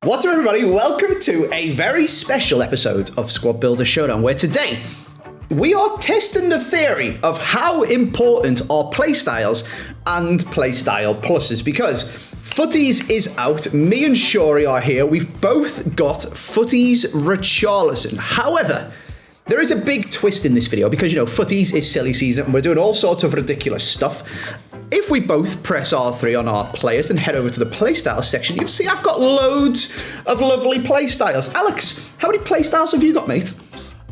What's up, everybody? Welcome to a very special episode of Squad Builder Showdown, where today we are testing the theory of how important are playstyles and playstyle pluses, because Footies is out. Me and Shori are here. We've both got Footies Richarlison. However, there is a big twist in this video because, Footies is silly season and we're doing all sorts of ridiculous stuff. If we both press R3 on our players and head over to the playstyles section, you'll see I've got loads of lovely playstyles. Alex, how many playstyles have you got, mate?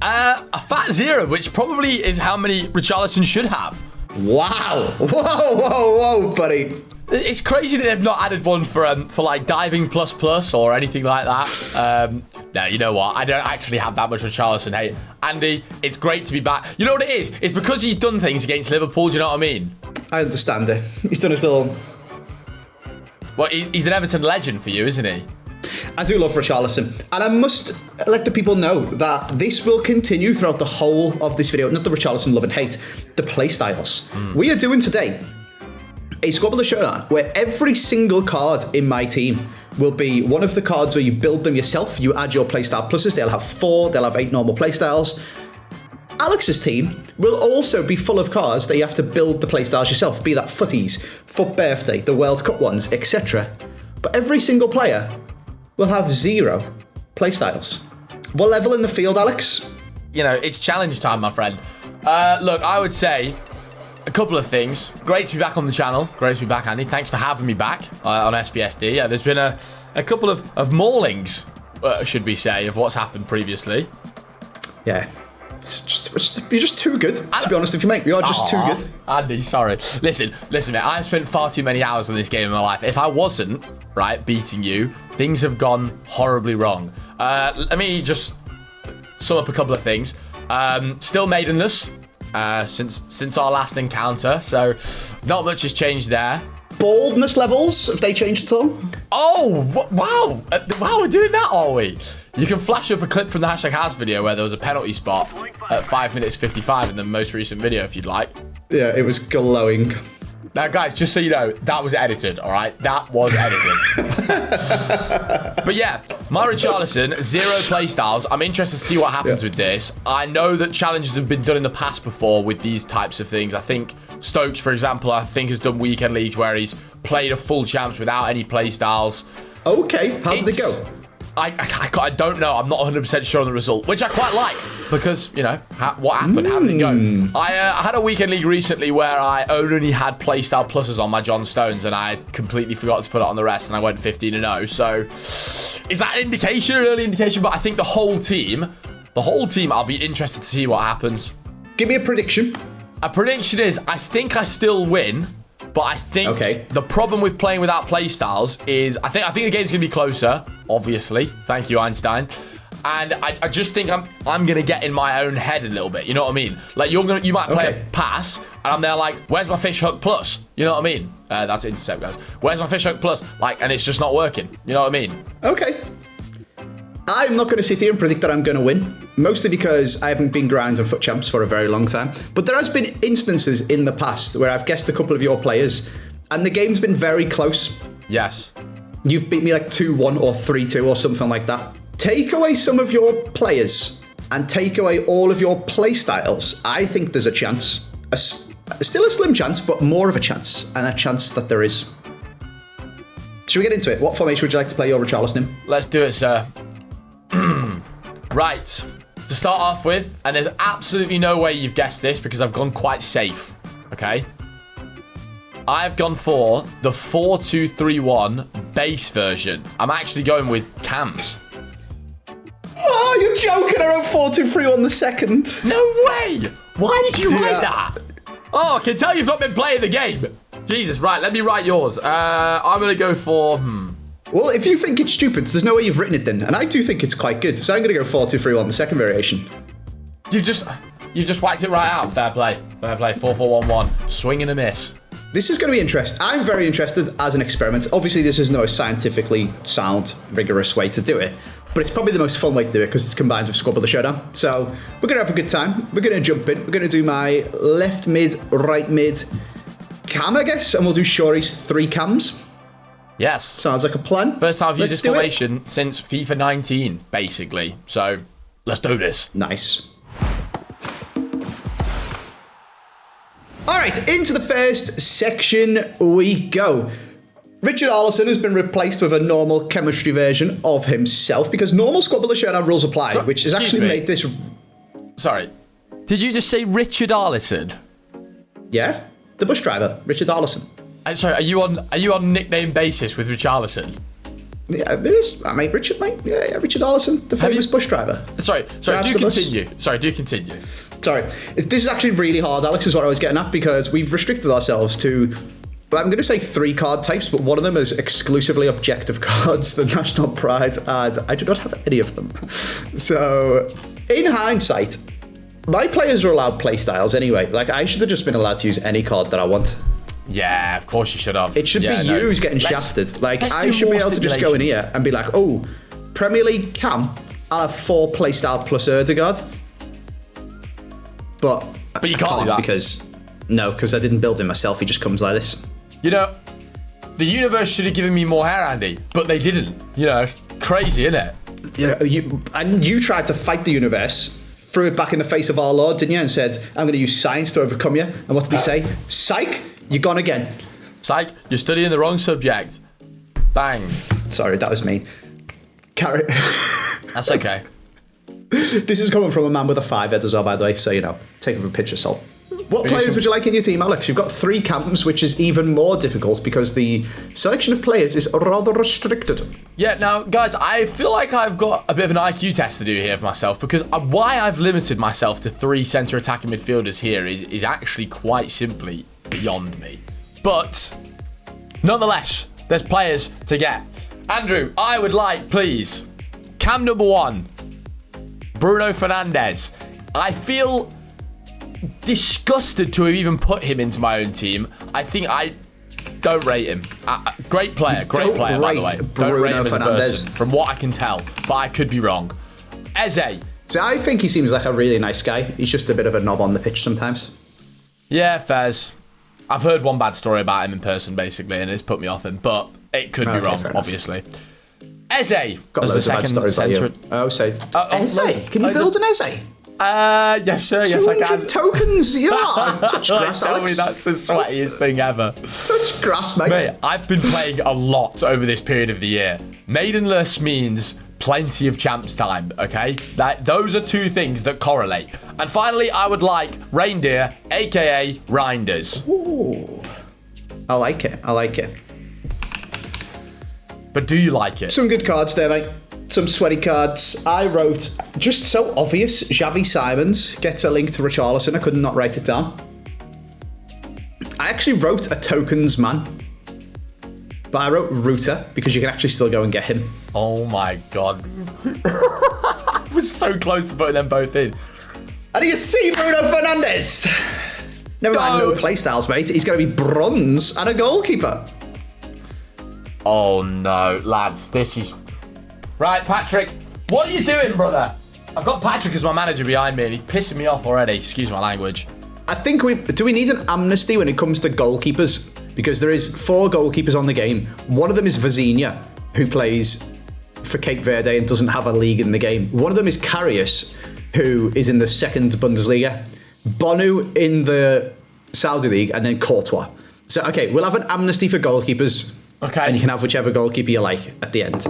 A fat zero, which probably is how many Richarlison should have. Wow. Whoa, buddy. It's crazy that they've not added one for like diving plus or anything like that. No, you know what? I don't actually have that much Richarlison hate. Andy, it's great to be back. You know what it is? It's because he's done things against Liverpool. Do you know what I mean? I understand it. He's done his little... Well, he's an Everton legend for you, isn't he? I do love Richarlison. And I must let the people know that this will continue throughout the whole of this video. Not the Richarlison love and hate, the playstyles. We are doing today a Squad Builder Showdown where every single card in my team will be one of the cards where you build them yourself. You add your playstyle pluses. They'll have 4. They'll have 8 normal playstyles. Alex's team will also be full of cards that you have to build the playstyles yourself, be that Footies, Foot Birthday, the World Cup ones, etc. But every single player will have 0 playstyles. What level in the field, Alex? It's challenge time, my friend. Look, I would say a couple of things. Great to be back on the channel. Great to be back, Andy. Thanks for having me back on SBSD. There's been a couple of maulings, should we say, of what's happened previously. Yeah. You're just too good, to be honest with you, mate. You are just too good. Andy, sorry. Listen, mate. I've spent far too many hours on this game in my life. If I wasn't, beating you, things have gone horribly wrong. Let me just sum up a couple of things. Still maidenless since our last encounter, so not much has changed there. Baldness levels, have they changed at all? Oh, wow. Wow, we're doing that, are we? You can flash up a clip from the #house video where there was a penalty spot at 5 minutes 55 in the most recent video, if you'd like. Yeah, it was glowing. Now, guys, just so you know, that was edited, all right? That was edited. But yeah, my Richarlison, 0 playstyles. I'm interested to see what happens with this. I know that challenges have been done in the past before with these types of things. I think Stokes, for example, has done weekend leagues where he's played a full champs without any playstyles. Okay, how did it go? I don't know. I'm not 100% sure on the result, which I quite like because, what happened? How did it go? I had a weekend league recently where I only had playstyle pluses on my John Stones and I completely forgot to put it on the rest and I went 15-0. So is that an indication, an early indication? But I think the whole team, I'll be interested to see what happens. Give me a prediction. A prediction is I think I still win. But I think the problem with playing without playstyles is I think the game's gonna be closer. Obviously, thank you, Einstein. And I just think I'm gonna get in my own head a little bit. You know what I mean? Like you might play a pass, and I'm there like, where's my fish hook plus? You know what I mean? That's intercept, guys. Where's my fish hook plus? And it's just not working. You know what I mean? Okay. I'm not going to sit here and predict that I'm going to win, mostly because I haven't been grinding foot champs for a very long time. But there has been instances in the past where I've guessed a couple of your players, and the game's been very close. Yes. You've beat me like 2-1 or 3-2 or something like that. Take away some of your players and take away all of your play styles. I think there's a chance. Still a slim chance, but more of a chance, and a chance that there is. Should we get into it? What formation would you like to play your Richarlison in? Let's do it, sir. Right, to start off with, and there's absolutely no way you've guessed this because I've gone quite safe, okay? I've gone for the 4-2-3-1 base version. I'm actually going with cams. Oh, you're joking. I wrote 4-2-3-1 the second. No way! Why did you write that? Oh, I can tell you've not been playing the game. Jesus, right, let me write yours. I'm going to go for... Well, if you think it's stupid, there's no way you've written it then. And I do think it's quite good. So I'm going to go 4-2-3-1, the second variation. You just whacked it right out. Fair play. Fair play. 4-4-1-1. Swing and a miss. This is going to be interesting. I'm very interested as an experiment. Obviously, this is no scientifically sound, rigorous way to do it. But it's probably the most fun way to do it because it's combined with Squad Builder Showdown. So we're going to have a good time. We're going to jump in. We're going to do my left mid, right mid cam, I guess. And we'll do Shori's 3 cams. Yes. Sounds like a plan. First time I've used Let's this formation since FIFA 19, basically. So, let's do this. Nice. All right, into the first section we go. Richard Arlison has been replaced with a normal chemistry version of himself because normal Squad Builder Showdown rules apply, which has actually made this... Sorry. Did you just say Richard Arlison? Yeah, the bus driver, Richard Arlison. Sorry, are you on nickname basis with Richard Arlison? Yeah, it is. Richard, mate. Yeah, Richard Arlison, the famous bus driver. Sorry, do continue. Sorry, do continue. Sorry. This is actually really hard, Alex, is what I was getting at, because we've restricted ourselves to... I'm going to say 3 card types, but one of them is exclusively objective cards, the National Pride, and I do not have any of them. So, in hindsight, my players are allowed playstyles anyway. Like, I should have just been allowed to use any card that I want. Yeah, of course you should have. It should be you who's getting shafted. Like, I should be able to just go in here and be like, oh, Premier League Cam, I'll have 4 playstyle plus Erdegaard. But you can't do that. because I didn't build him myself. He just comes like this. You know, the universe should have given me more hair, Andy, but they didn't. You know, crazy, innit? Yeah, you tried to fight the universe, threw it back in the face of our Lord, didn't you? And said, I'm going to use science to overcome you. And what did he say? Psych, you're gone again. Psych, you're studying the wrong subject. Bang. Sorry, that was mean. Carry. That's okay. This is coming from a man with a 5 head as well, by the way, so, take it with a pinch of salt. What players would you like in your team, Alex? You've got 3 camps, which is even more difficult because the selection of players is rather restricted. Yeah, now, guys, I feel like I've got a bit of an IQ test to do here for myself because why I've limited myself to 3 centre attacking midfielders here is actually quite simply beyond me. But, nonetheless, there's players to get. Andrew, I would like, please, cam number 1, Bruno Fernandes. I feel disgusted to have even put him into my own team. I think I don't rate him. Great player, by the way. Don't rate him as a person, from what I can tell, but I could be wrong. Eze. So I think he seems like a really nice guy. He's just a bit of a knob on the pitch sometimes. Yeah, Fez. I've heard one bad story about him in person, basically, and it's put me off him, but it could be wrong, obviously. Eze. Got loads of bad stories about you. Oh, say. Eze? Can you build an Eze? Yes, sir. Yes, I can. 200 tokens, yeah. Touch grass, Tell Alex. me that's the sweatiest thing ever. Touch grass, mate. Mate, I've been playing a lot over this period of the year. Maidenless means plenty of champs time, okay? Those are 2 things that correlate. And finally, I would like Reindeer, a.k.a. Reinders. Ooh. I like it. But do you like it? Some good cards there, mate. Some sweaty cards. I wrote, just so obvious, Xavi Simons gets a link to Richarlison. I could not write it down. I actually wrote a tokens man. But I wrote Ruta because you can actually still go and get him. Oh my god. I was so close to putting them both in. And you see Bruno Fernandes. Never mind, no playstyles, mate. He's going to be bronze and a goalkeeper. Oh no, lads, this is... Right, Patrick, what are you doing, brother? I've got Patrick as my manager behind me and he's pissing me off already. Excuse my language. I think do we need an amnesty when it comes to goalkeepers? Because there is 4 goalkeepers on the game. One of them is Vazinha, who plays for Cape Verde and doesn't have a league in the game. One of them is Karius, who is in the 2nd Bundesliga. Bonu in the Saudi League, and then Courtois. So, okay, we'll have an amnesty for goalkeepers. Okay. And you can have whichever goalkeeper you like at the end.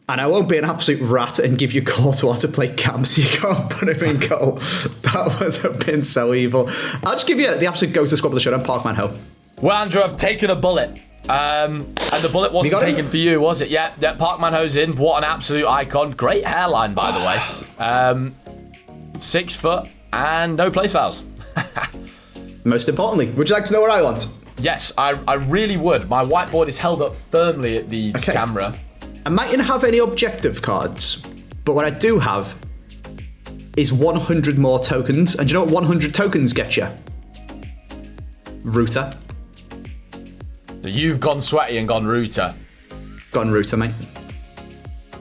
And I won't be an absolute rat and give you Courtois to play Cam so you can't put him in goal. That would have been so evil. I'll just give you the absolute go-to squad of the show, and Parkman Ho. Well, Andrew, I've taken a bullet. And the bullet wasn't taken for you, was it? Yeah, Parkman Ho's in. What an absolute icon. Great hairline, by the way. 6 foot and no playstyles. Most importantly, would you like to know what I want? Yes, I really would. My whiteboard is held up firmly at the camera. I mightn't have any objective cards, but what I do have is 100 more tokens. And do you know what 100 tokens get you? Ruta. So you've gone sweaty and gone Ruta. Gone Ruta, mate.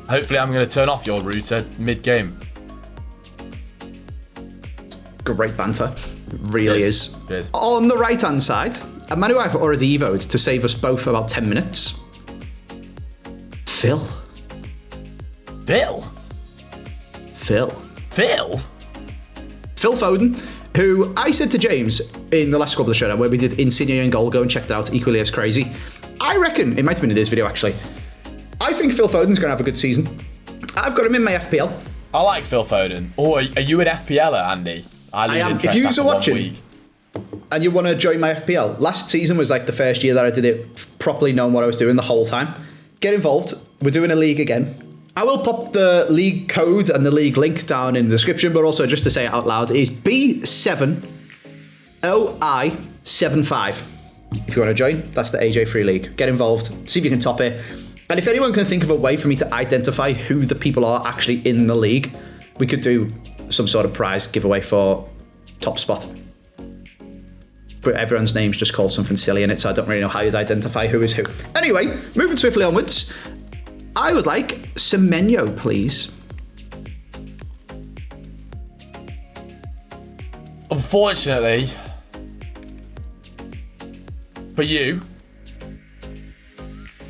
Hopefully I'm going to turn off your Ruta mid-game. Great banter. Really is. It is. On the right-hand side, a man who I've already evoed to save us both about 10 minutes. Phil. Phil? Phil Foden, who I said to James in the last couple of Showdown where we did Insigne and goal, go and check it out, equally as crazy. I reckon, it might have been in his video actually, I think Phil Foden's going to have a good season. I've got him in my FPL. I like Phil Foden. Oh, are you an FPLer, Andy? I am. If you are watching and you want to join my FPL, last season was like the first year that I did it properly knowing what I was doing the whole time. Get involved. We're doing a league again. I will pop the league code and the league link down in the description, but also just to say it out loud, it is B7OI75. If you want to join, that's the AJ Free League. Get involved, see if you can top it. And if anyone can think of a way for me to identify who the people are actually in the league, we could do some sort of prize giveaway for top spot. But everyone's name's just called something silly in it, so I don't really know how you'd identify who is who. Anyway, moving swiftly onwards, I would like Semenyo, please. Unfortunately, for you,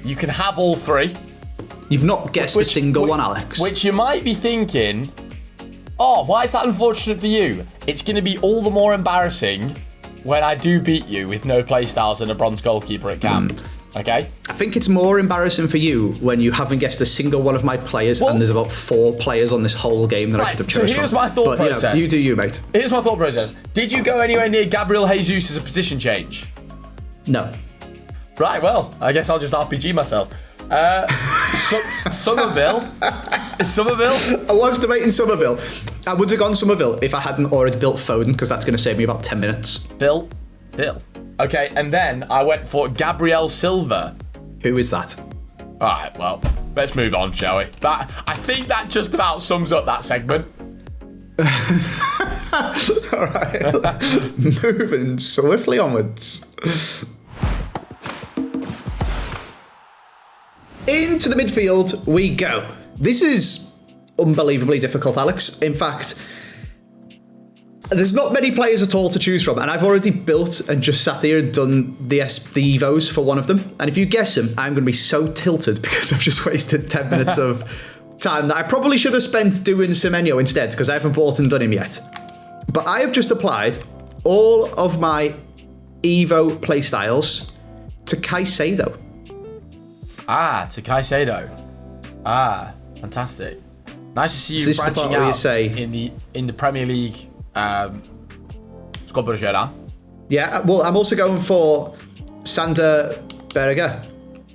you can have all three. You've not guessed a single one, Alex. Which you might be thinking, oh, why is that unfortunate for you? It's going to be all the more embarrassing when I do beat you with no playstyles and a bronze goalkeeper at camp. Okay? I think it's more embarrassing for you when you haven't guessed a single one of my players, and there's about 4 players on this whole game that I could have chosen. So here's my thought process. You do you, mate. Here's my thought process. Did you go anywhere near Gabriel Jesus as a position change? No. Right, well, I guess I'll just RPG myself. Somerville. I was debating Somerville. I would have gone Somerville if I hadn't already built Foden, because that's going to save me about 10 minutes. Bill. Okay, and then I went for Gabriel Silva. Who is that? All right, well, let's move on, shall we? I think that just about sums up that segment. All right, moving swiftly onwards. Into the midfield we go. This is unbelievably difficult, Alex. In fact, there's not many players at all to choose from, and I've already built and just sat here and done the Evos for one of them. And if you guess them, I'm going to be so tilted because I've just wasted 10 minutes of time that I probably should have spent doing Semenyo instead, because I haven't bought and done him yet. But I have just applied all of my Evo playstyles to Caicedo. To Caicedo. Fantastic. Nice to see you branching out in the Premier League squad builder showdown. Yeah, well, I'm also going for Sander Berger,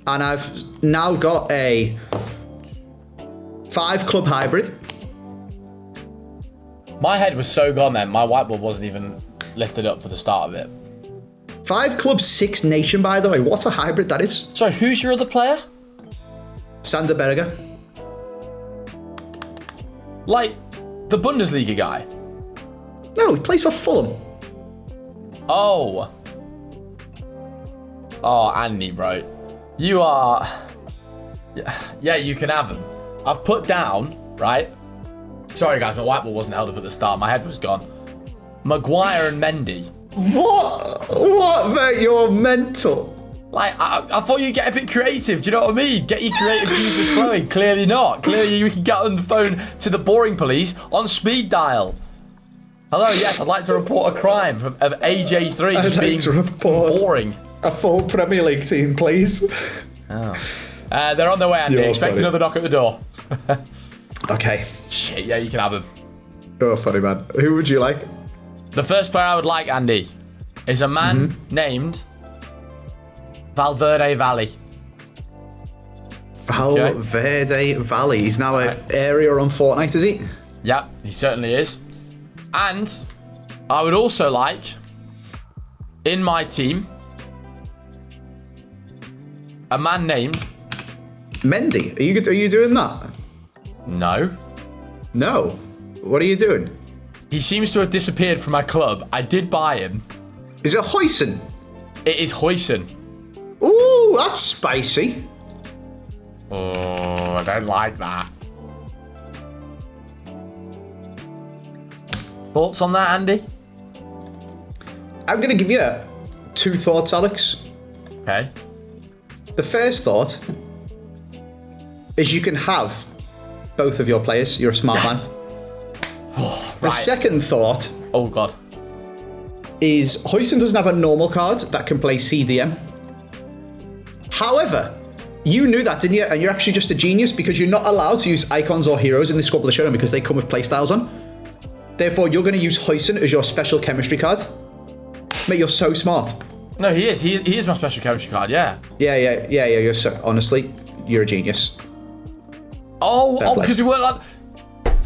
and I've now got a 5-club hybrid. My head was so gone then. My whiteboard wasn't even lifted up for the start of it. 5-club, 6 nation, by the way. What a hybrid that is. Sorry, who's your other player? Sander Berger. Like, the Bundesliga guy? No, he plays for Fulham. Oh, Andy, bro. You are... Yeah, you can have him. I've put down, right? Sorry, guys, my whiteboard wasn't held up at the start. My head was gone. Maguire and Mendy. What, mate? You're mental. Like, I thought you'd get a bit creative. Do you know what I mean? Get your creative juices flowing. Clearly not. Clearly, you can get on the phone to the boring police on speed dial. Hello, yes, I'd like to report a crime of AJ3 just being boring. A full Premier League team, please. Oh. They're on their way, Andy. Expect another knock at the door. Okay. Shit, yeah, you can have them. Oh, funny, man. Who would you like? The first player I would like, Andy, is a man named Valverde Valley. Valverde Valley. He's now an area on Fortnite, is he? Yep, he certainly is. And I would also like, in my team, a man named Mendy. Are you doing that? No. No. What are you doing? He seems to have disappeared from my club. I did buy him. Is it Huysen? It is Huysen. Ooh, that's spicy. Oh, I don't like that. Thoughts on that, Andy? I'm going to give you 2 thoughts, Alex. Okay. The first thought is you can have both of your players. You're a smart man. The second thought... Oh, God. ...is Huijsen doesn't have a normal card that can play CDM. However, you knew that, didn't you? And you're actually just a genius because you're not allowed to use icons or heroes in this Squad Builder Showdown because they come with playstyles on. Therefore, you're going to use Huijsen as your special chemistry card. Mate, you're so smart. No, he is. He is my special chemistry card, yeah. Yeah. You're so... Honestly, you're a genius. Oh, because we weren't like...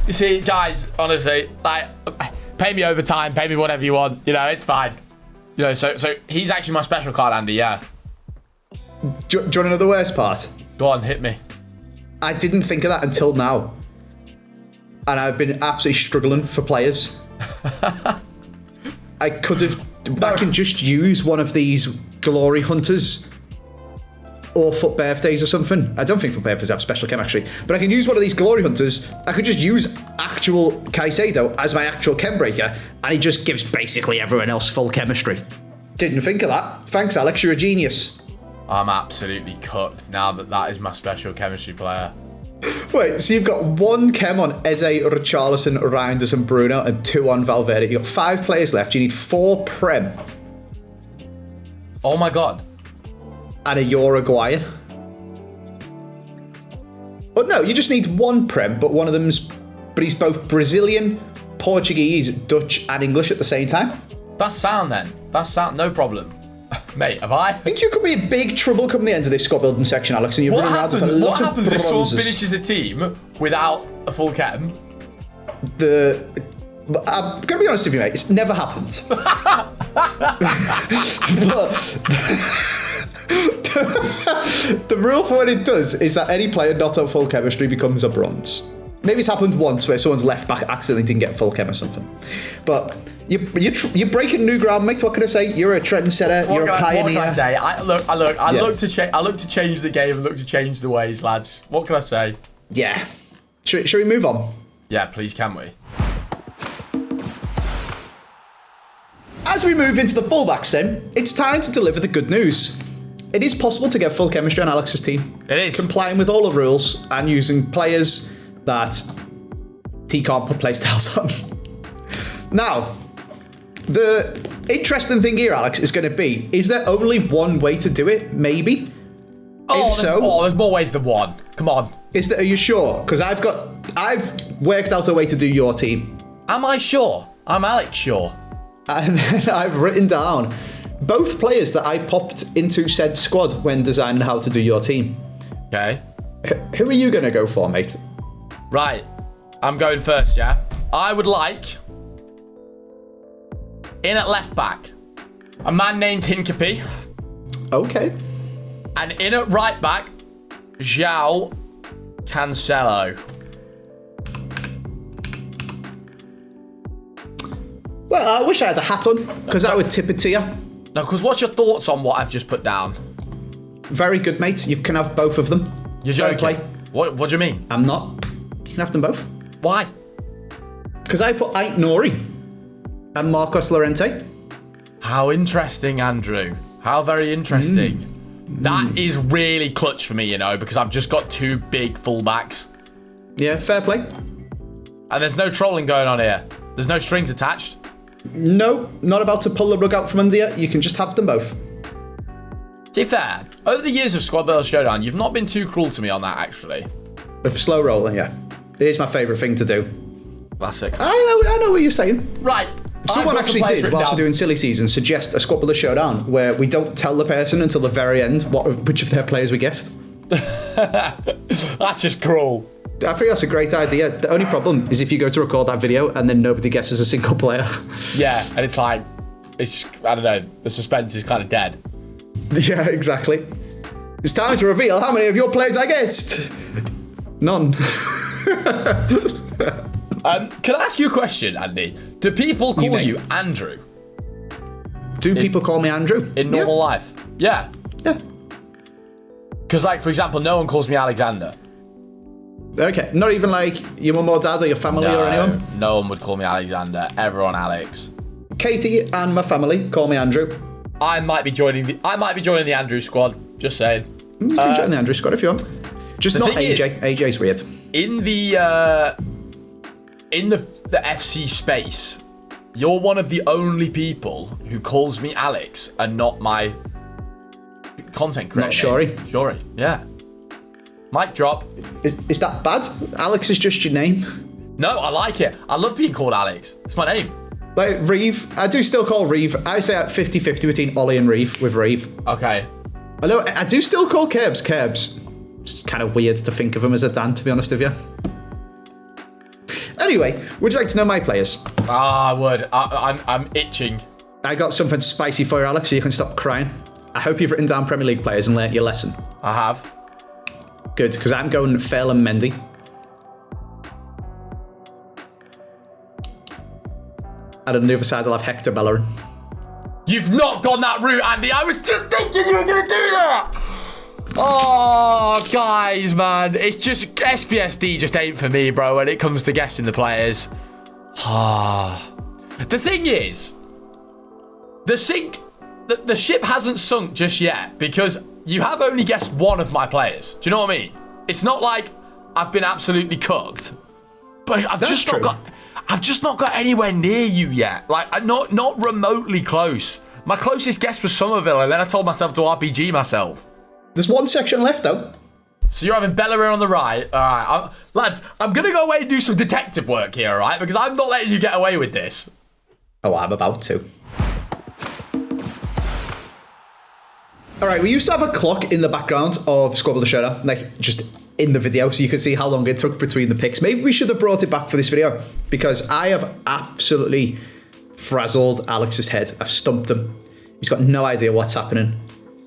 You see, guys, honestly, like, pay me overtime, pay me whatever you want. You know, it's fine. You know, so he's actually my special card, Andy, yeah. Do you want to know the worst part? Go on, hit me. I didn't think of that until now. And I've been absolutely struggling for players. I could have... I can just use one of these Glory Hunters or Foot Birthdays or something. I don't think Foot Birthdays have special chem, actually. But I can use one of these Glory Hunters. I could just use actual Caicedo as my actual chem breaker, and he just gives basically everyone else full chemistry. Didn't think of that. Thanks, Alex. You're a genius. I'm absolutely cooked now that is my special chemistry player. Wait, so you've got 1 chem on Eze, Richarlison, Reinders and Bruno, and 2 on Valverde. You've got 5 players left. You need 4 prem. Oh my God. And a Uruguayan. Oh no, you just need 1 prem, but one of them's... But he's both Brazilian, Portuguese, Dutch and English at the same time. That's sound then. That's sound, no problem. Mate, have I? I think you could be in big trouble come the end of this squad building section, Alex, and you're running out of a lot of What happens if someone bronzes. finishes a team without a full chem? I'm going to be honest with you, mate, it's never happened. The rule for when it does is that any player not on full chemistry becomes a bronze. Maybe it's happened once where someone's left back accidentally didn't get full chem or something. But you're breaking new ground, mate. What can I say? You're a trendsetter. You're a pioneer. What can I say? I look to change the game and look to change the ways, lads. What can I say? Yeah. Should we move on? Yeah, please, can we? As we move into the fullbacks then, it's time to deliver the good news. It is possible to get full chemistry on Alex's team. It is. Complying with all the rules and using players that he can't put playstyles on. Now, the interesting thing here, Alex, is going to be, is there only one way to do it? Maybe? There's more ways than one. Come on. Are you sure? Because I've worked out a way to do your team. Am I sure? I'm Alex sure. And then I've written down both players that I popped into said squad when designing how to do your team. Okay. Who are you going to go for, mate? Right. I'm going first, yeah? I would like, in at left back, a man named Hincapie. Okay. And in at right back, João Cancelo. Well, I wish I had a hat on, because I would tip it to you. No, because what's your thoughts on what I've just put down? Very good, mate. You can have both of them. You're joking. What do you mean? I'm not. You can have them both. Why? Because I put Ait Nouri and Marcos Llorente. How interesting, Andrew. How very interesting. That is really clutch for me, you know, because I've just got 2 big fullbacks. Yeah, fair play. And there's no trolling going on here. There's no strings attached. No, not about to pull the rug out from under you. You can just have them both. To be fair, over the years of Squad Builder Showdown, you've not been too cruel to me on that, actually. With slow rolling, yeah. It is my favourite thing to do. Classic. I know what you're saying. Right. Someone actually did, whilst we're doing Silly Season, suggest a Squad Builder Showdown where we don't tell the person until the very end which of their players we guessed. That's just cruel. I think that's a great idea. The only problem is if you go to record that video and then nobody guesses a single player. Yeah, and it's like, it's just, I don't know, the suspense is kind of dead. Yeah, exactly. It's time to reveal how many of your players I guessed. None. Can I ask you a question, Andy? Do people call you Andrew? Do people call me Andrew? In normal life? Yeah. Yeah. Because, like, for example, no one calls me Alexander. Okay, not even like your mum or dad or your family or anyone? No one would call me Alexander. Everyone Alex. Katie and my family call me Andrew. I might be joining the Andrew squad. Just saying. You can join the Andrew squad if you want. Just not AJ. AJ's weird. In the FC space, you're one of the only people who calls me Alex and not my content creator. Not Shori. Shori, yeah. Mic drop. Is that bad? Alex is just your name. No, I like it. I love being called Alex. It's my name. Like Reeve, I do still call Reeve. I say at 50-50 between Ollie and Reeve with Reeve. Okay. Although I do still call Kerbs Kerbs. It's kind of weird to think of him as a Dan, to be honest with you. Anyway, would you like to know my players? I would. I'm itching. I got something spicy for you, Alex, so you can stop crying. I hope you've written down Premier League players and learnt your lesson. I have. Good, because I'm going Phil and Mendy. And on the other side, I'll have Hector Bellerin. You've not gone that route, Andy. I was just thinking you were going to do that. Oh, guys, man. It's just SBSD just ain't for me, bro, when it comes to guessing the players. The thing is, the ship hasn't sunk just yet because you have only guessed one of my players. Do you know what I mean? It's not like I've been absolutely cooked, but I've just not got anywhere near you yet. Like, I'm not remotely close. My closest guess was Somerville, and then I told myself to RPG myself. There's one section left, though. So you're having Bellerin on the right. All right, lads, I'm going to go away and do some detective work here, all right? Because I'm not letting you get away with this. Oh, I'm about to. All right, we used to have a clock in the background of Squad Builder Showdown, like just in the video, so you could see how long it took between the picks. Maybe we should have brought it back for this video because I have absolutely frazzled Alex's head. I've stumped him. He's got no idea what's happening.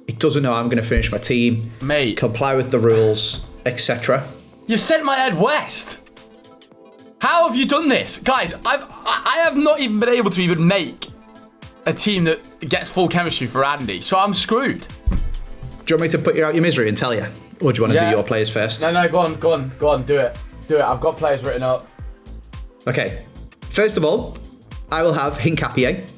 He doesn't know how I'm going to finish my team. Mate. Comply with the rules, etc. You've sent my head west. How have you done this? Guys, I have not even been able to even make a team that gets full chemistry for Andy, so I'm screwed. Do you want me to put you out your misery and tell you? Or do you want to do your players first? No, go on, do it. I've got players written up. Okay. First of all, I will have Hincapié.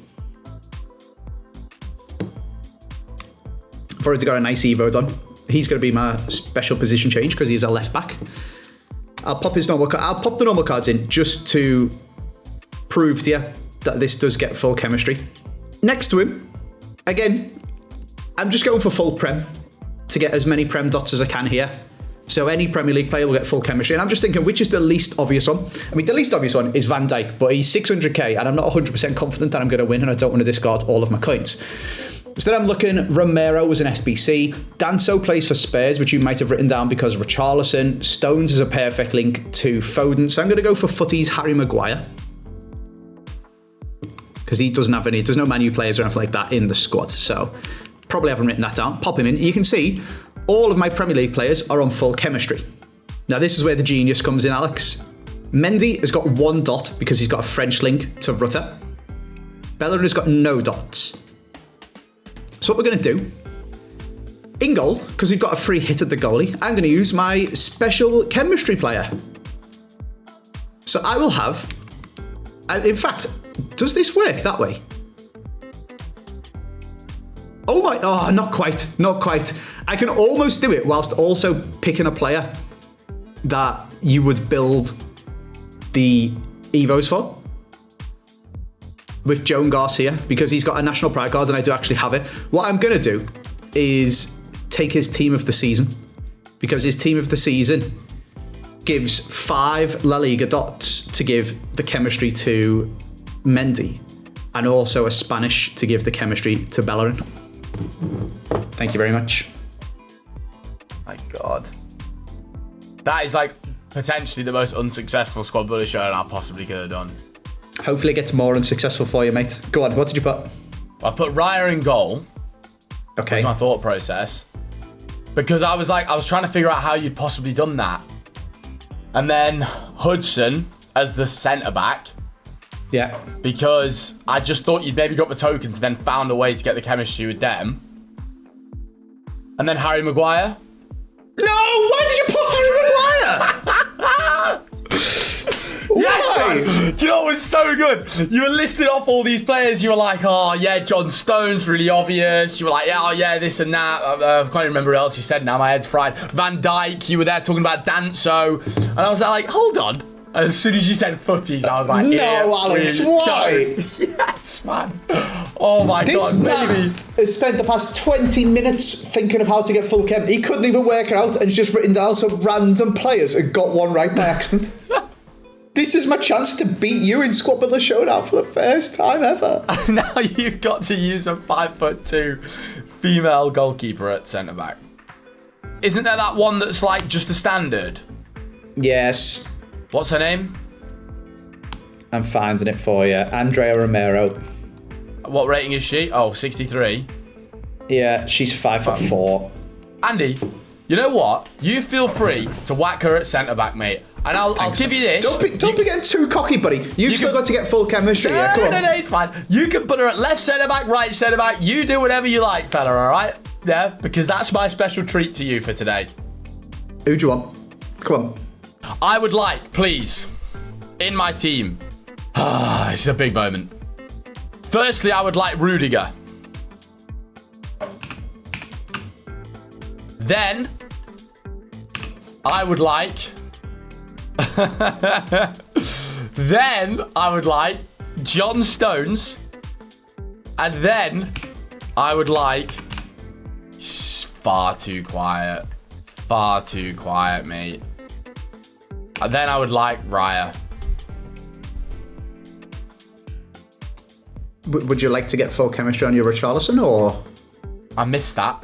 I've already got a nice Evo done. He's going to be my special position change because he's a left back. I'll pop his normal. I'll pop the normal cards in just to prove to you that this does get full chemistry. Next to him, again, I'm just going for full Prem to get as many Prem dots as I can here. So any Premier League player will get full chemistry. And I'm just thinking, which is the least obvious one? I mean, the least obvious one is Van Dijk, but he's 600k, and I'm not 100% confident that I'm going to win, and I don't want to discard all of my coins. Instead, I'm looking, Romero was an SBC. Danso plays for Spurs, which you might have written down because of Richarlison. Stones is a perfect link to Foden. So I'm going to go for Footy's Harry Maguire. Because he doesn't have any, there's no Man U players or anything like that in the squad. So probably haven't written that down. Pop him in. You can see all of my Premier League players are on full chemistry. Now, this is where the genius comes in, Alex. Mendy has got 1 dot because he's got a French link to Rutter. Bellerin has got no dots. So what we're going to do, in goal, because we've got a free hit at the goalie, I'm going to use my special chemistry player. So I will have, in fact, does this work that way? Oh, not quite. I can almost do it whilst also picking a player that you would build the Evos for. With Joan Garcia, because he's got a national pride card and I do actually have it. What I'm going to do is take his team of the season, because his team of the season gives 5 La Liga dots to give the chemistry to Mendy, and also a Spanish to give the chemistry to Bellerin. Thank you very much. My God. That is like potentially the most unsuccessful squad builder show I possibly could have done. Hopefully it gets more unsuccessful for you, mate. Go on, what did you put? I put Raya in goal. Okay. That's my thought process. Because I was trying to figure out how you'd possibly done that. And then Hudson as the centre-back. Yeah. Because I just thought you'd maybe got the tokens and then found a way to get the chemistry with them. And then Harry Maguire. No! Why did you put Harry Maguire? Yes, Do you know what was so good? You were listing off all these players. You were like, oh, yeah, John Stone's really obvious. You were like, yeah, oh, yeah, this and that. I can't even remember what else you said now. My head's fried. Van Dijk, you were there talking about Danso. And I was like, hold on. As soon as you said footies, I was like, no, Alex, why? Yes, man. Oh, my God, baby. Has spent the past 20 minutes thinking of how to get full chem. He couldn't even work it out and just written down some random players and got one right by accident. This is my chance to beat you in Squad Builder Showdown for the first time ever. Now you've got to use a 5'2" female goalkeeper at centre-back. Isn't there that one that's like just the standard? Yes. What's her name? I'm finding it for you. Andrea Romero. What rating is she? Oh, 63. Yeah, she's 5'4". Andy, you know what? You feel free to whack her at centre-back, mate. And I'll give you this. Don't be getting too cocky, buddy. You've still got to get full chemistry. No, yeah, come on. No, it's fine. You can put her at left centre-back, right centre-back. You do whatever you like, fella, all right? Yeah, because that's my special treat to you for today. Who do you want? Come on. I would like, please, in my team. This is a big moment. Firstly, I would like Rudiger. Then, I would like... then, I would like John Stones. And then, I would like... Far too quiet. Far too quiet, mate. And then I would like Raya. Would you like to get full chemistry on your Richarlison, or...? I missed that.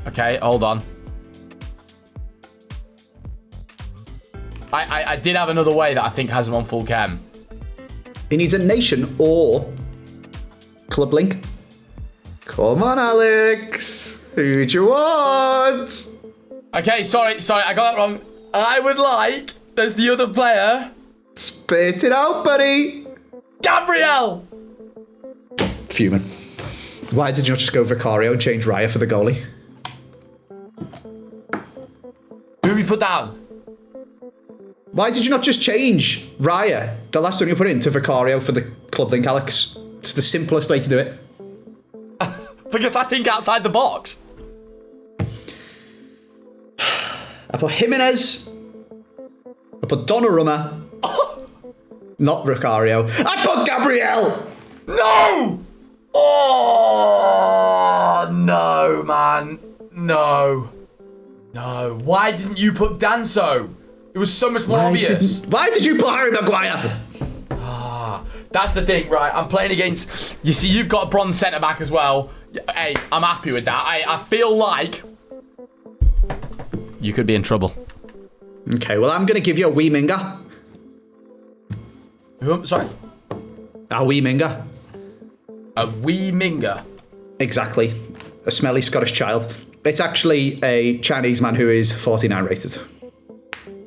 Okay, hold on. I did have another way that I think has him on full chem. He needs a nation or club link. Come on, Alex. Who do you want? Okay, sorry, I got that wrong. I would like... There's the other player. Spit it out, buddy. Gabriel! Fuming. Why did you not just go Vicario and change Raya for the goalie? Who have you put down? Why did you not just change Raya, the last one you put in, to Vicario for the club link, Alex? It's the simplest way to do it. Because I think outside the box. I put Jimenez. I put Donnarumma. Not Vicario. I put Gabriel. No! Oh, no, man. No. Why didn't you put Danso? It was so much more obvious. Why did you put Harry Maguire? That's the thing, right? I'm playing against... You see, you've got a bronze centre-back as well. Hey, I'm happy with that. I feel like... You could be in trouble. Okay, well, I'm going to give you a wee Minga. Who? Sorry? A wee Minga. A wee Minga? Exactly. A smelly Scottish child. It's actually a Chinese man who is 49 rated.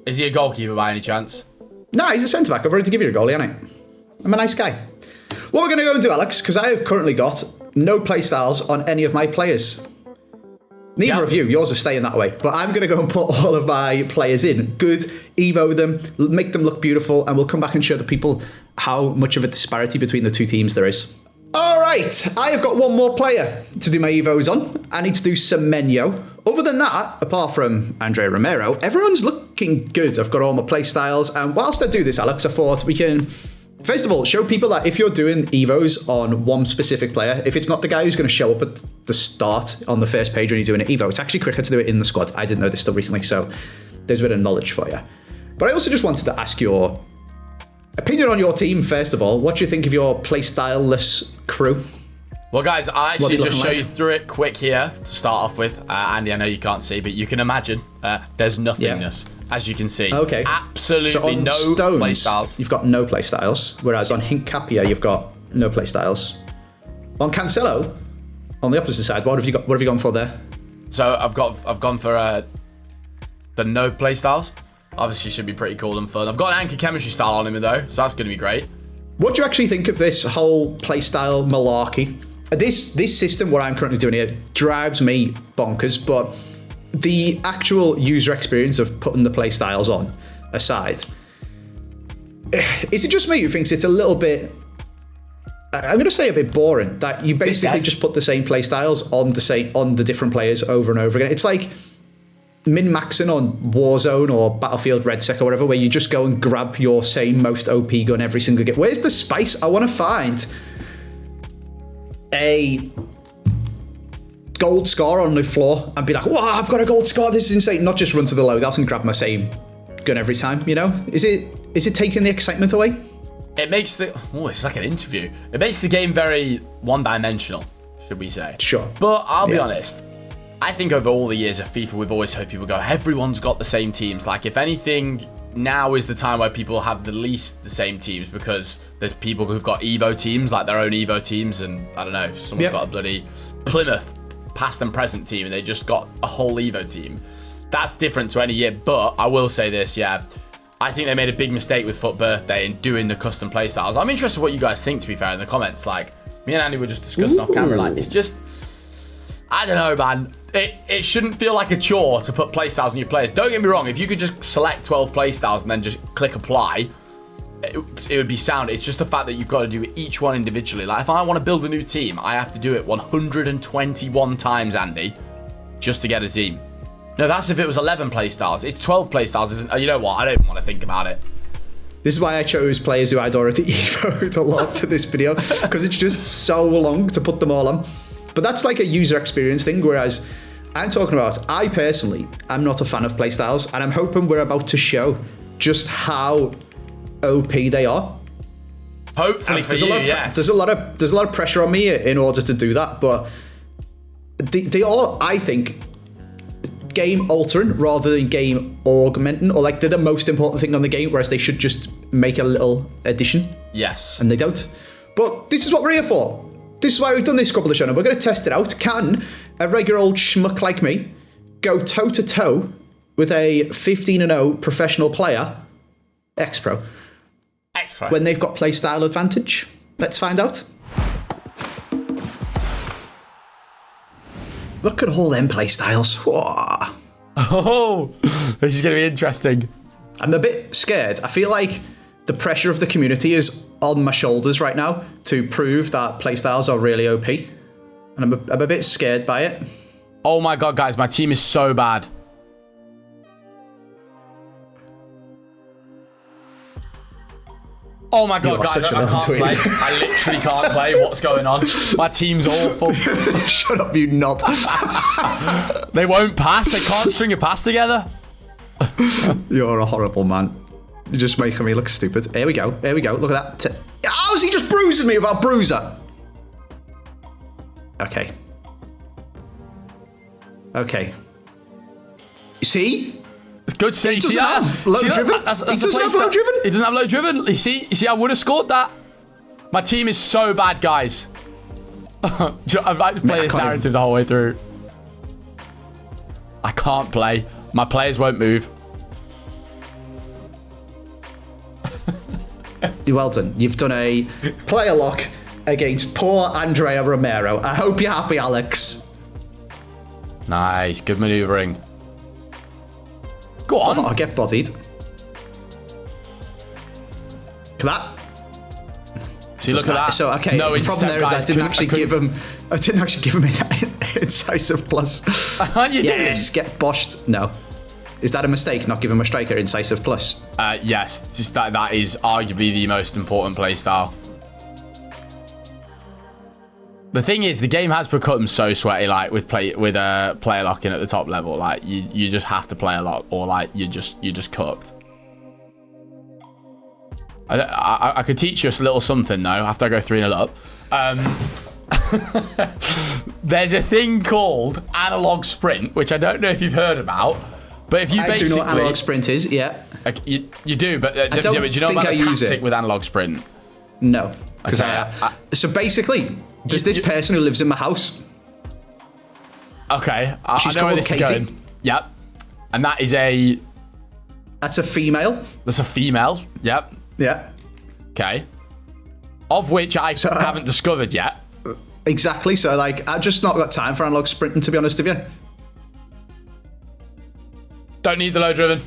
Is he a goalkeeper by any chance? No, he's a centre-back. I've already to give you a goalie, haven't I? I'm a nice guy. What we're going to go and do, Alex, because I have currently got no playstyles on any of my players. Neither of you. Yours are staying that way. But I'm going to go and put all of my players in. Good, evo them, make them look beautiful, and we'll come back and show the people how much of a disparity between the two teams there is. All right, I have got one more player to do my evos on. I need to do Semenyo. Other than that, apart from Andrea Romero, everyone's looking good. I've got all my playstyles, and whilst I do this, Alex, I thought we can... First of all, show people that if you're doing evos on one specific player, if it's not the guy who's going to show up at the start on the first page when you're doing an evo, it's actually quicker to do it in the squad. I didn't know this still recently, so there's a bit of knowledge for you. But I also just wanted to ask your opinion on your team, first of all. What do you think of your playstyle-less crew? Well, guys, I'll actually just show you through it quick here to start off with. Andy, I know you can't see, but you can imagine there's nothingness. Yeah. As you can see, okay. Absolutely so on no Stones, playstyles. You've got no playstyles, whereas on Hincapia you've got no playstyles. On Cancelo, on the opposite side, what have you got? What have you gone for there? So I've gone for the no playstyles. Obviously, should be pretty cool and fun. I've got an anchor chemistry style on him though, so that's going to be great. What do you actually think of this whole playstyle malarkey? This system, what I'm currently doing here, drives me bonkers, but the actual user experience of putting the playstyles on aside, is it just me who thinks it's a little bit, I'm going to say a bit boring, that you basically just put the same play styles on the different players over and over again? It's like min-maxing on Warzone or Battlefield Red or whatever, where you just go and grab your same most OP gun every single game. Where's the spice? I want to find a gold score on the floor and be like, wow, I've got a gold score, this is insane. Not just run to the loadout and grab my same gun every time, you know? Is it taking the excitement away? It makes it's like an interview. It makes the game very one-dimensional, should we say. Sure. But I'll be honest, I think over all the years of FIFA, we've always heard people go, everyone's got the same teams. Like, if anything, now is the time where people have the least the same teams, because there's people who've got Evo teams, like their own Evo teams, and I don't know, if someone's got a bloody Plymouth past and present team, and they just got a whole Evo team. That's different to any year, but I will say this, I think they made a big mistake with Foot Birthday in doing the custom playstyles. I'm interested what you guys think, to be fair, in the comments. Like, me and Andy were just discussing off camera, like, it's just, I don't know, man. It shouldn't feel like a chore to put playstyles on your players. Don't get me wrong, if you could just select 12 playstyles and then just click apply, it would be sound. It's just the fact that you've got to do each one individually. Like, if I want to build a new team, I have to do it 121 times, Andy, just to get a team. No, that's if it was 11 playstyles. It's 12 playstyles. You know what? I don't even want to think about it. This is why I chose players who I'd already evoed a lot for this video, because it's just so long to put them all on. But that's like a user experience thing, whereas I'm talking about, I personally am not a fan of playstyles, and I'm hoping we're about to show just how OP they are. Hopefully for you, yes. There's a lot of pressure on me in order to do that, but they are, I think, game altering rather than game augmenting, or like they're the most important thing on the game, whereas they should just make a little addition. Yes. And they don't. But this is what we're here for. This is why we've done this couple of shows. We're going to test it out. Can a regular old schmuck like me go toe-to-toe with a 15-0 professional player, ex-pro, when they've got playstyle advantage? Let's find out. Look at all them playstyles. Whoa. Oh, this is going to be interesting. I'm a bit scared. I feel like the pressure of the community is on my shoulders right now to prove that playstyles are really OP. And I'm a bit scared by it. Oh my god, guys, my team is so bad. Oh my god, guys, I can't play. I literally can't play. What's going on? My team's awful. Shut up, you knob. They won't pass. They can't string a pass together. You're a horrible man. You're just making me look stupid. Here we go. Here we go. Look at that. How's he just bruising me without bruiser? Okay. Okay. You see? It's good. See, he doesn't have low driven. That's he doesn't have low driven. He doesn't have low driven. You see, I would have scored that. My team is so bad, guys. I've had to play this narrative the whole way through. I can't play. My players won't move. Well done. You've done a player lock against poor Andrea Romero. I hope you're happy, Alex. Nice. Good maneuvering. Go on. Oh, I'll get bodied. Look at that. See, look at that. So, okay, no, the problem there is I didn't actually give him an incisive plus. Yes, get boshed. No. Is that a mistake, not give him a striker incisive plus? Yes, just that is arguably the most important playstyle. The thing is, the game has become so sweaty, like with player locking at the top level. Like you just have to play a lot, or like you're just cooked. I could teach you a little something though after I go 3-0 up. There's a thing called analog sprint, which I don't know if you've heard about. But if you I do know what analog sprint is, yeah. You do, but do you know about the tactic with analog sprint? No. Okay. So basically, there's this person who lives in my house. Okay. I know where this is going. Yep. And that is a... That's a female. That's a female. Yep. Yeah. Okay. Of which I haven't discovered yet. Exactly. So, like, I've just not got time for analog sprinting, to be honest with you. Don't need the low driven.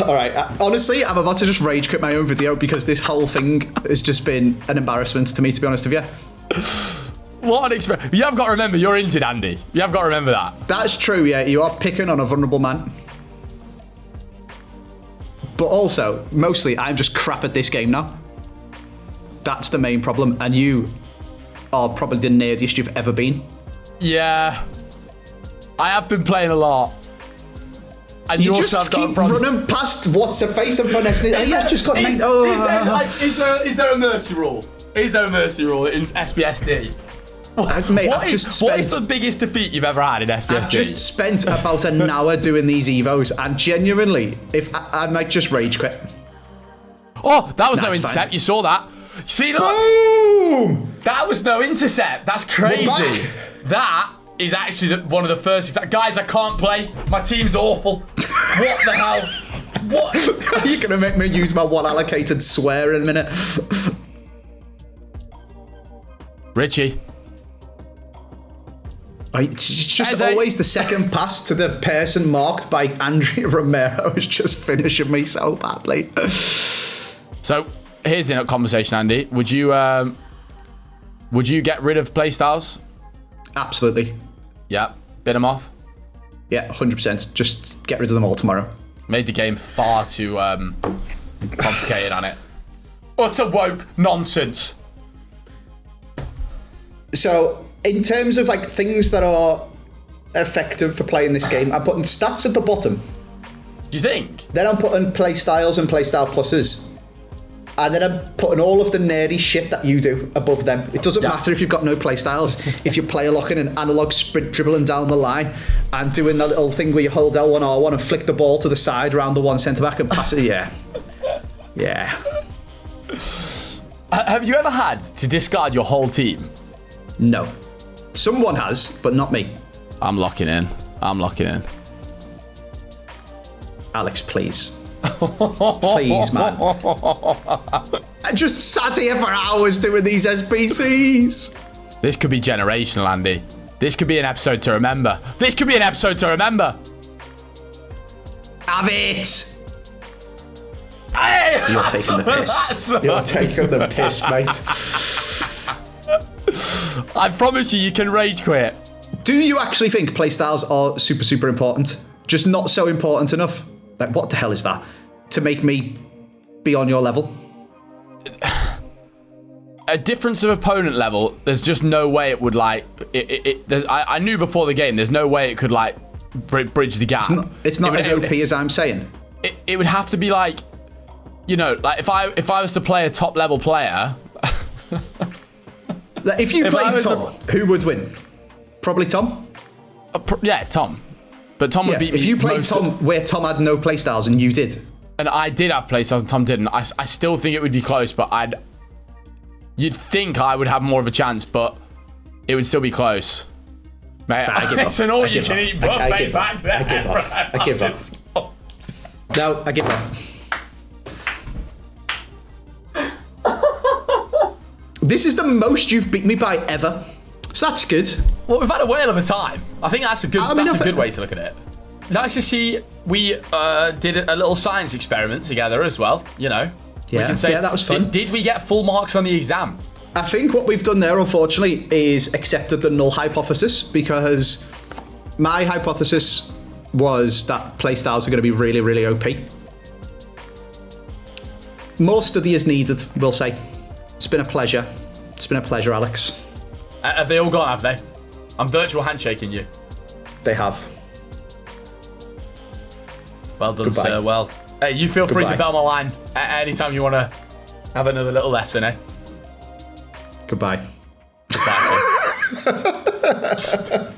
All right. Honestly, I'm about to just rage quit my own video because this whole thing has just been an embarrassment to me, to be honest with you. What an experience. You have got to remember, you're injured, Andy. You have got to remember that. That's true, yeah. You are picking on a vulnerable man. But also, mostly, I'm just crap at this game now. That's the main problem. And you are probably the nerdiest you've ever been. Yeah. I have been playing a lot. And you just keep running past what's a face and finessing it. And he's just got... Is there a mercy rule? Is there a mercy rule in SBSD? Mate, what is the biggest defeat you've ever had in SBSD? I've just spent about an hour doing these Evos, and genuinely, if I might just rage quit. Oh, that was no intercept. Fine. You saw that. See, look. Boom! That was no intercept. That's crazy. That is actually one of the first... Guys, I can't play. My team's awful. What the hell? What? Are you going to make me use my one allocated swear in a minute? Richie. It's just always the second pass to the person marked by Andrea Romero is just finishing me so badly. So here's the conversation, Andy. Would you get rid of PlayStyles? Absolutely. Yeah. Bit them off? Yeah, 100%. Just get rid of them all tomorrow. Made the game far too complicated on it. Utter woke nonsense. So, in terms of like things that are effective for playing this game, I'm putting stats at the bottom. Do you think? Then I'm putting playstyles and playstyle pluses. And then I'm putting all of the nerdy shit that you do above them. It doesn't matter if you've got no playstyles. If you play locking an analog sprint dribbling down the line and doing that little thing where you hold L1, R1 and flick the ball to the side around the one centre-back and pass it, yeah. Have you ever had to discard your whole team? No. Someone has, but not me. I'm locking in. Alex, please. Please, man. I just sat here for hours doing these SBCs. This could be generational, Andy. This could be an episode to remember. Have it. Hey, You're taking the piss. You're taking the piss, mate. I promise you can rage quit. Do you actually think playstyles are super, super important? Just not so important enough? Like, what the hell is that? To make me be on your level? A difference of opponent level, there's just no way it would, like... I knew before the game, there's no way it could, like, bridge the gap. It's not as OP as I'm saying. It would have to be, like... You know, like, if I was to play a top-level player... If you played Tom, who would win? Probably Tom? Yeah, Tom. But Tom would beat me. If you played Tom where Tom had no playstyles and you did. And I did have playstyles and Tom didn't. I still think it would be close, but you'd think I would have more of a chance, but it would still be close. Mate, it's an all-you-can-eat buffet back there. I give up. No, I give up. This is the most you've beat me by ever. So that's good. Well, we've had a whale of a time. I think that's a good good way to look at it. Nice to see we did a little science experiment together as well, you know. Yeah, we can say, that was fun. Did we get full marks on the exam? I think what we've done there, unfortunately, is accepted the null hypothesis, because my hypothesis was that playstyles are going to be really, really OP. More study is needed, we'll say. It's been a pleasure. It's been a pleasure, Alex. Have they all gone, have they? I'm virtual handshaking you. They have. Well done, sir. Well, hey, you feel free to bell my line at any time you want to have another little lesson, eh? Goodbye. Goodbye.